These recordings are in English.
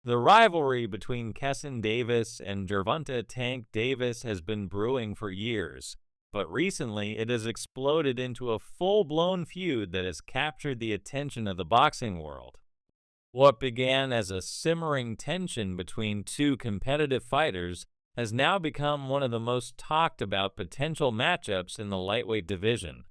The rivalry between Kesson Davis and Gervonta Tank Davis has been brewing for years, but recently it has exploded into a full-blown feud that has captured the attention of the boxing world. What began as a simmering tension between two competitive fighters has now become one of the most talked about potential matchups in the lightweight division.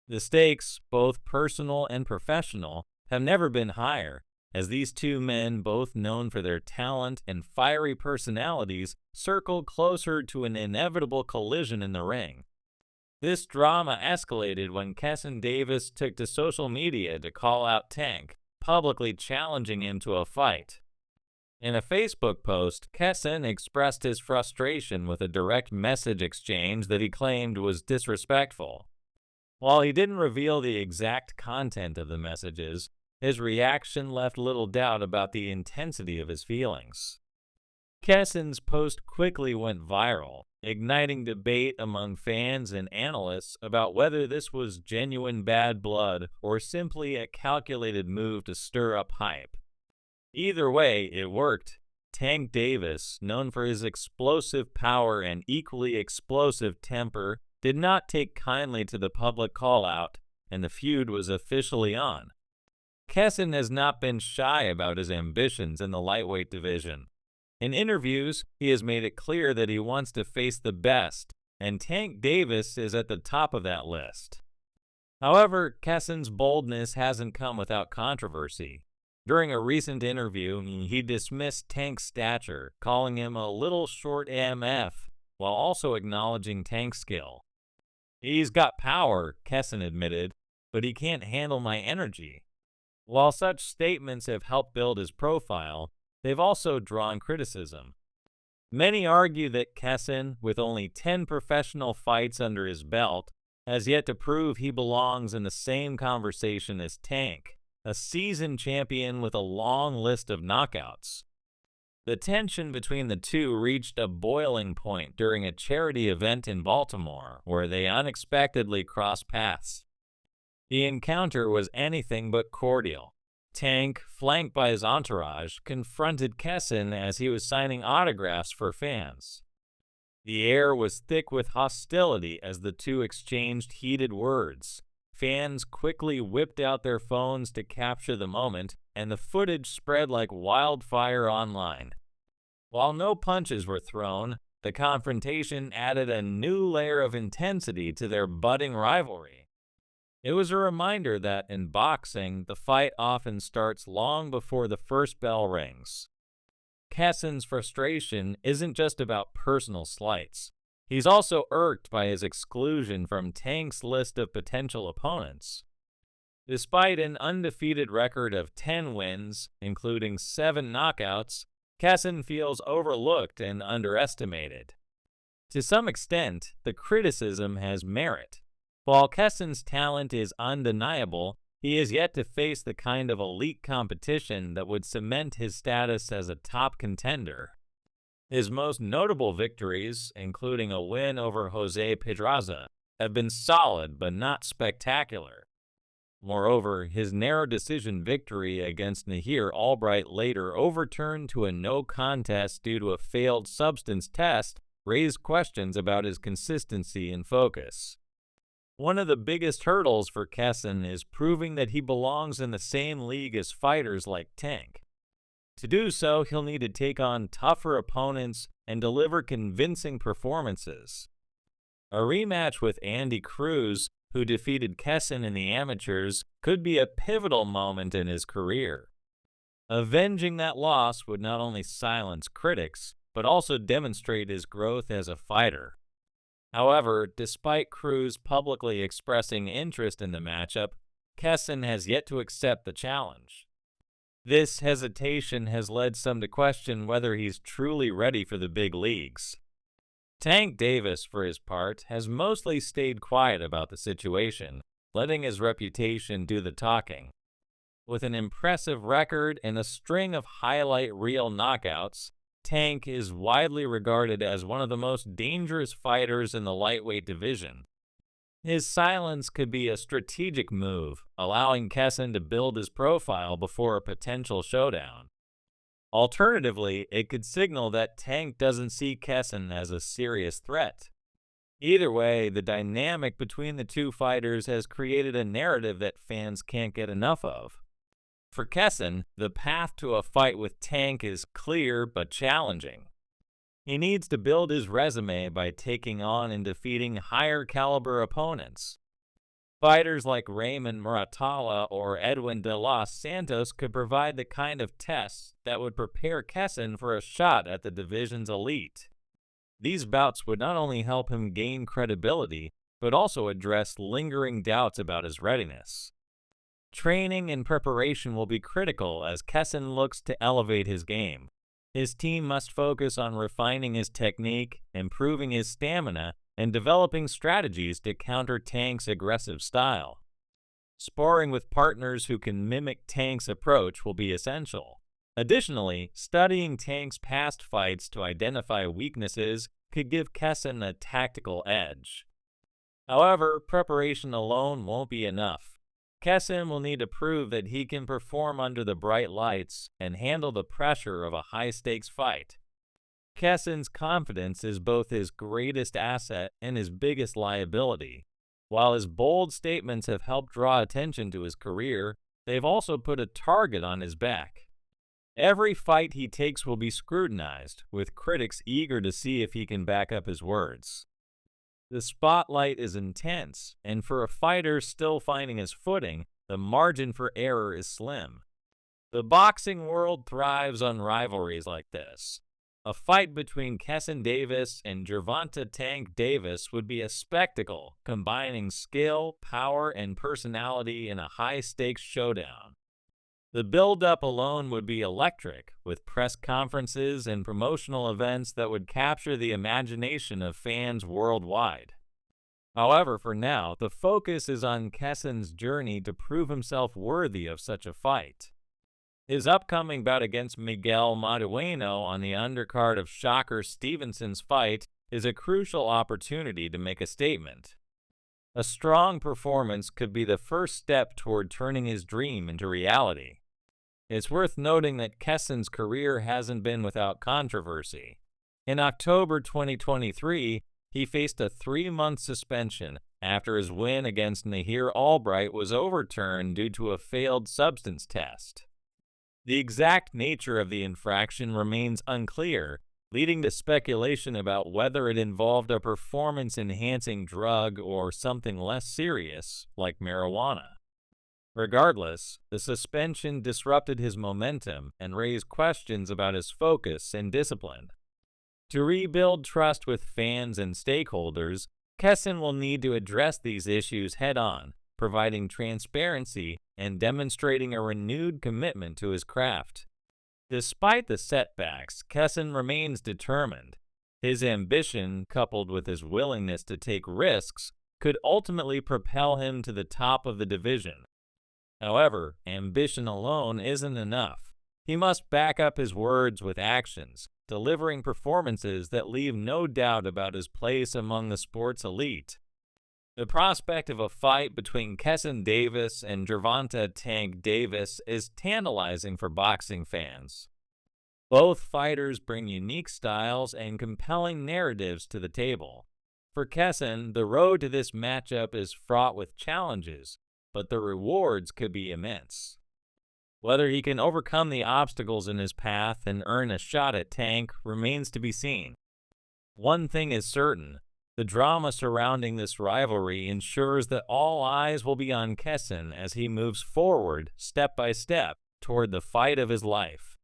The stakes, both personal and professional, have never been higher, as these two men, both known for their talent and fiery personalities, circle closer to an inevitable collision in the ring. This drama escalated when Kesson Davis took to social media to call out Tank, publicly challenging him to a fight. In a Facebook post, Kesson expressed his frustration with a direct message exchange that he claimed was disrespectful. While he didn't reveal the exact content of the messages, his reaction left little doubt about the intensity of his feelings. Kesson's post quickly went viral, igniting debate among fans and analysts about whether this was genuine bad blood or simply a calculated move to stir up hype. Either way, it worked. Tank Davis, known for his explosive power and equally explosive temper, did not take kindly to the public call-out, and the feud was officially on. Kesson has not been shy about his ambitions in the lightweight division. In interviews, he has made it clear that he wants to face the best, and Tank Davis is at the top of that list. However, Kesson's boldness hasn't come without controversy. During a recent interview, he dismissed Tank's stature, calling him a little short AMF, while also acknowledging Tank's skill. "He's got power," Kesson admitted, "but he can't handle my energy." While such statements have helped build his profile, they've also drawn criticism. Many argue that Kesson, with only 10 professional fights under his belt, has yet to prove he belongs in the same conversation as Tank, a seasoned champion with a long list of knockouts. The tension between the two reached a boiling point during a charity event in Baltimore, where they unexpectedly crossed paths. The encounter was anything but cordial. Tank, flanked by his entourage, confronted Kesson as he was signing autographs for fans. The air was thick with hostility as the two exchanged heated words. Fans quickly whipped out their phones to capture the moment, and the footage spread like wildfire online. While no punches were thrown, the confrontation added a new layer of intensity to their budding rivalry. It was a reminder that, in boxing, the fight often starts long before the first bell rings. Kesson's frustration isn't just about personal slights. He's also irked by his exclusion from Tank's list of potential opponents. Despite an undefeated record of 10 wins, including 7 knockouts, Kesson feels overlooked and underestimated. To some extent, the criticism has merit. While Kesson's talent is undeniable, he is yet to face the kind of elite competition that would cement his status as a top contender. His most notable victories, including a win over Jose Pedraza, have been solid but not spectacular. Moreover, his narrow decision victory against Nahir Albright, later overturned to a no contest due to a failed substance test, raised questions about his consistency and focus. One of the biggest hurdles for Kesson is proving that he belongs in the same league as fighters like Tank. To do so, he'll need to take on tougher opponents and deliver convincing performances. A rematch with Andy Cruz, who defeated Kesson in the amateurs, could be a pivotal moment in his career. Avenging that loss would not only silence critics, but also demonstrate his growth as a fighter. However, despite Cruz publicly expressing interest in the matchup, Kesson has yet to accept the challenge. This hesitation has led some to question whether he's truly ready for the big leagues. Tank Davis, for his part, has mostly stayed quiet about the situation, letting his reputation do the talking. With an impressive record and a string of highlight reel knockouts, Tank is widely regarded as one of the most dangerous fighters in the lightweight division. His silence could be a strategic move, allowing Kesson to build his profile before a potential showdown. Alternatively, it could signal that Tank doesn't see Kessin as a serious threat. Either way, the dynamic between the two fighters has created a narrative that fans can't get enough of. For Kessin, the path to a fight with Tank is clear but challenging. He needs to build his resume by taking on and defeating higher caliber opponents. Fighters like Raymond Muratalla or Edwin de los Santos could provide the kind of tests that would prepare Kessin for a shot at the division's elite. These bouts would not only help him gain credibility, but also address lingering doubts about his readiness. Training and preparation will be critical as Kessin looks to elevate his game. His team must focus on refining his technique, improving his stamina, and developing strategies to counter Tank's aggressive style. Sparring with partners who can mimic Tank's approach will be essential. Additionally, studying Tank's past fights to identify weaknesses could give Kessin a tactical edge. However, preparation alone won't be enough. Kessin will need to prove that he can perform under the bright lights and handle the pressure of a high-stakes fight. Kessin's confidence is both his greatest asset and his biggest liability. While his bold statements have helped draw attention to his career, they've also put a target on his back. Every fight he takes will be scrutinized, with critics eager to see if he can back up his words. The spotlight is intense, and for a fighter still finding his footing, the margin for error is slim. The boxing world thrives on rivalries like this. A fight between Kessin Davis and Gervonta Tank Davis would be a spectacle, combining skill, power, and personality in a high-stakes showdown. The build-up alone would be electric, with press conferences and promotional events that would capture the imagination of fans worldwide. However, for now, the focus is on Kessin's journey to prove himself worthy of such a fight. His upcoming bout against Miguel Madueno on the undercard of Shocker Stevenson's fight is a crucial opportunity to make a statement. A strong performance could be the first step toward turning his dream into reality. It's worth noting that Kessin's career hasn't been without controversy. In October 2023, he faced a 3-month suspension after his win against Nahir Albright was overturned due to a failed substance test. The exact nature of the infraction remains unclear, leading to speculation about whether it involved a performance-enhancing drug or something less serious, like marijuana. Regardless, the suspension disrupted his momentum and raised questions about his focus and discipline. To rebuild trust with fans and stakeholders, Kessin will need to address these issues head-on, providing transparency and demonstrating a renewed commitment to his craft. Despite the setbacks, Kessin remains determined. His ambition, coupled with his willingness to take risks, could ultimately propel him to the top of the division. However, ambition alone isn't enough. He must back up his words with actions, delivering performances that leave no doubt about his place among the sport's elite. The prospect of a fight between Kessin Davis and Gervonta Tank Davis is tantalizing for boxing fans. Both fighters bring unique styles and compelling narratives to the table. For Kessin, the road to this matchup is fraught with challenges, but the rewards could be immense. Whether he can overcome the obstacles in his path and earn a shot at Tank remains to be seen. One thing is certain, the drama surrounding this rivalry ensures that all eyes will be on Kessin as he moves forward, step by step, toward the fight of his life.